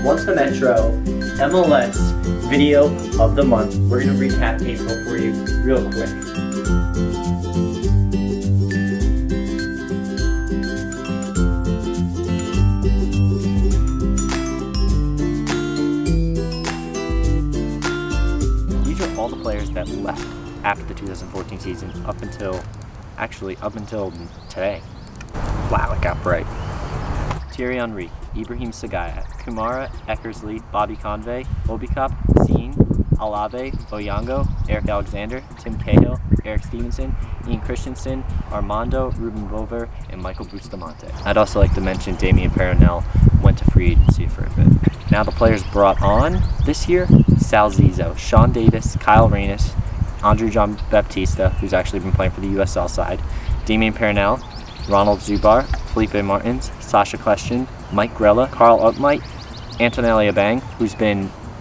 Once the Metro MLS video of the month. We're going to recap April for you real quick. These are all the players that left after the 2014 season up until today. Wow, it got bright. Thierry Henry, Ibrahim Sagaya, Kumara, Eckersley, Bobby Convey, Obikop, Zine, Alave, Oyango, Eric Alexander, Tim Cahill, Eric Stevenson, Ian Christensen, Armando, Ruben Bover, and Michael Bustamante. I'd also like to mention Damian Peronel went to free agency for a bit. Now the players brought on this year: Sal Zizzo, Sean Davis, Kyle Reynes, Andre John Baptista, who's actually been playing for the USL side, Damian Peronel, Ronald Zubar, Felipe Martins, Sasha Question, Mike Grella, Carl Utmite, Antonellia Bang,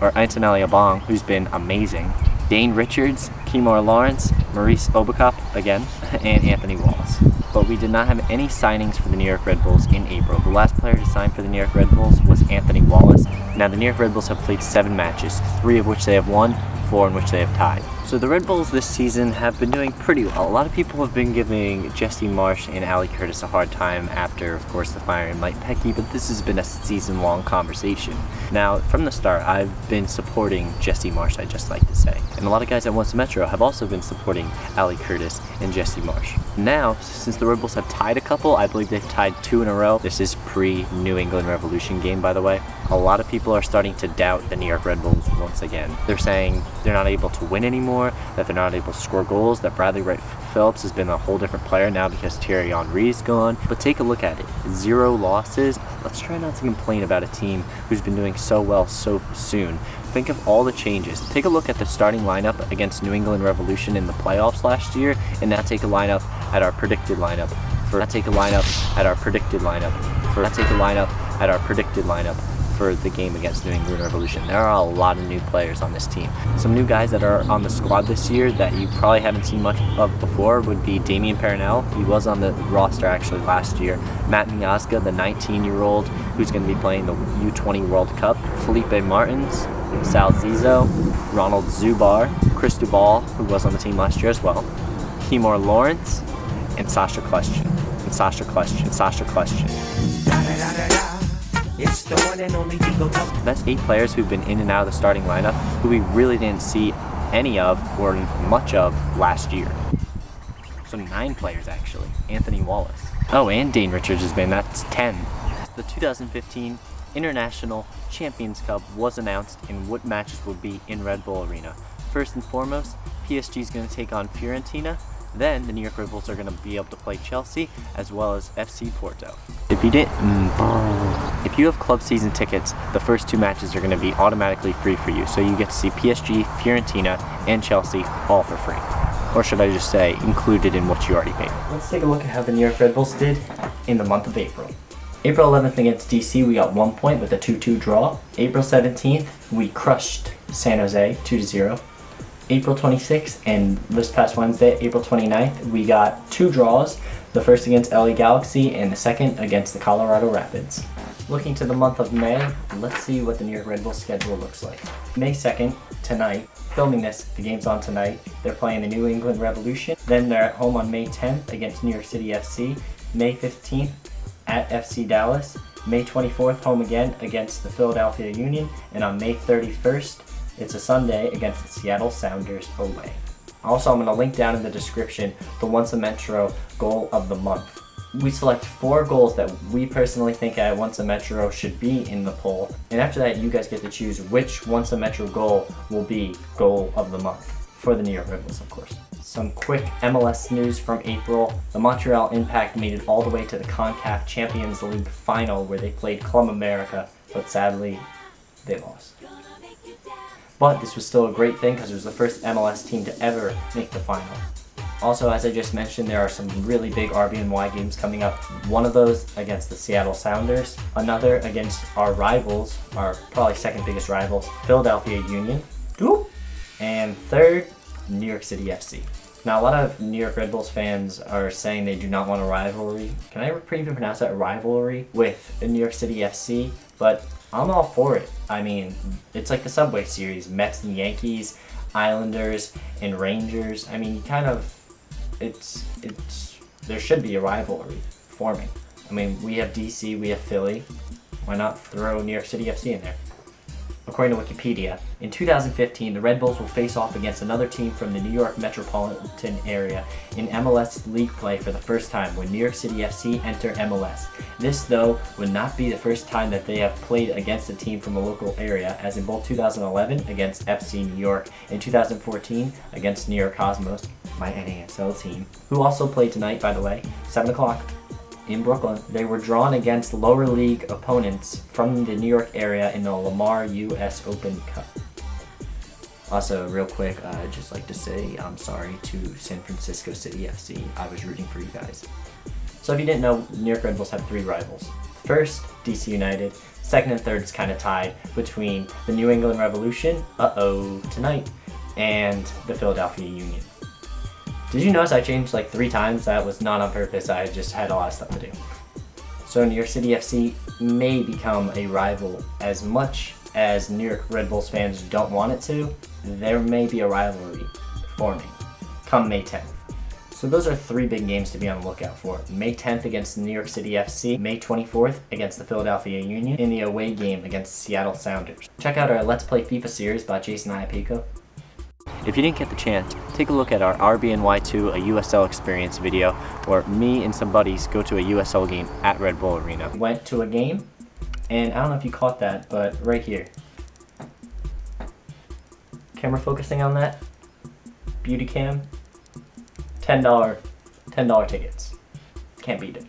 Antonellia Bong, who's been amazing, Dane Richards, Kimor Lawrence, Maurice Obikop again, and Anthony Wallace. But we did not have any signings for the New York Red Bulls in April. The last player to sign for the New York Red Bulls was Anthony Wallace. Now the New York Red Bulls have played 7 matches, 3 of which they have won, 4 in which they have tied. So the Red Bulls this season have been doing pretty well. A lot of people have been giving Jesse Marsch and Ali Curtis a hard time after, of course, the firing of Mike Pecky, but this has been a season-long conversation. Now, from the start, I've been supporting Jesse Marsch, I'd just like to say. And a lot of guys at Once Metro have also been supporting Ali Curtis and Jesse Marsch. Now, since the Red Bulls have tied a couple, I believe they've tied 2 in a row. This is pre-New England Revolution game, by the way. A lot of people are starting to doubt the New York Red Bulls once again. They're saying they're not able to win anymore, that they're not able to score goals, that Bradley Wright Phillips has been a whole different player now because Thierry Henry's gone. But take a look at it. 0 losses. Let's try not to complain about a team who's been doing so well so soon. Think of all the changes. Take a look at the starting lineup against New England Revolution in the playoffs last year, and now take a lineup at our predicted lineup. For the game against New England Revolution. There are a lot of new players on this team. Some new guys that are on the squad this year that you probably haven't seen much of before would be Damian Peronel. He was on the roster actually last year. Matt Miazga, the 19-year-old who's going to be playing the U20 World Cup. Felipe Martins, Sal Zizzo, Ronald Zubar, Chris Duvall, who was on the team last year as well, Kimor Lawrence, and Sasha Question. It's the one and only That's 8 players who've been in and out of the starting lineup who we really didn't see any of or much of last year. So 9 players actually. Anthony Wallace. Oh, and Dane Richards has been. That's 10. The 2015 International Champions Cup was announced and what matches would be in Red Bull Arena. First and foremost, PSG is going to take on Fiorentina. Then the New York Red Bulls are going to be able to play Chelsea as well as FC Porto. If you have club season tickets, the first 2 matches are going to be automatically free for you. So you get to see PSG, Fiorentina, and Chelsea all for free. Or should I just say included in what you already paid. Let's take a look at how the New York Red Bulls did in the month of April. April 11th against DC, we got 1 point with a 2-2 draw. April 17th, we crushed San Jose 2-0. April 26th and this past Wednesday, April 29th, we got 2 draws, the first against LA Galaxy and the second against the Colorado Rapids. Looking to the month of May, let's see what the New York Red Bulls schedule looks like. May 2nd, tonight, filming this, the game's on tonight, they're playing the New England Revolution. Then they're at home on May 10th against New York City FC, May 15th at FC Dallas, May 24th home again against the Philadelphia Union, and on May 31st, it's a Sunday against the Seattle Sounders away. Also, I'm going to link down in the description the Once a Metro goal of the month. We select 4 goals that we personally think at Once a Metro should be in the poll. And after that, you guys get to choose which Once a Metro goal will be goal of the month for the New York Red Bulls, of course. Some quick MLS news from April. The Montreal Impact made it all the way to the CONCACAF Champions League final where they played Club America, but sadly, they lost. But this was still a great thing because it was the first MLS team to ever make the final. Also, as I just mentioned, there are some really big RBNY games coming up. One of those against the Seattle Sounders, another against our rivals, our probably second biggest rivals, Philadelphia Union, and third, New York City FC. Now, a lot of New York Red Bulls fans are saying they do not want a rivalry. Can I even pronounce that, rivalry, with New York City FC? But I'm all for it. I mean, it's like the Subway Series, Mets and Yankees, Islanders and Rangers. I mean, there should be a rivalry forming. I mean, we have DC, we have Philly. Why not throw New York City FC in there? According to Wikipedia, in 2015, the Red Bulls will face off against another team from the New York metropolitan area in MLS League play for the first time when New York City FC enter MLS. This, though, would not be the first time that they have played against a team from a local area, as in both 2011 against FC New York and 2014 against New York Cosmos, my NASL team, who also played tonight, by the way, 7 o'clock. In Brooklyn. They were drawn against lower league opponents from the New York area in the Lamar US Open Cup. Also, real quick, I'd just like to say I'm sorry to San Francisco City FC. I was rooting for you guys. So if you didn't know, New York Red Bulls have 3 rivals. First, DC United. Second and third is kind of tied between the New England Revolution, tonight, and the Philadelphia Union. Did you notice I changed like 3 times? That was not on purpose, I just had a lot of stuff to do. So New York City FC may become a rival. As much as New York Red Bulls fans don't want it to, there may be a rivalry forming come May 10th. So those are 3 big games to be on the lookout for. May 10th against New York City FC, May 24th against the Philadelphia Union, in the away game against Seattle Sounders. Check out our Let's Play FIFA series by Jason Iapico. If you didn't get the chance, take a look at our RBNY2 a USL experience video where me and some buddies go to a USL game at Red Bull Arena. Went to a game, and I don't know if you caught that, but right here. Camera focusing on that. Beauty cam. $10 tickets. Can't beat it.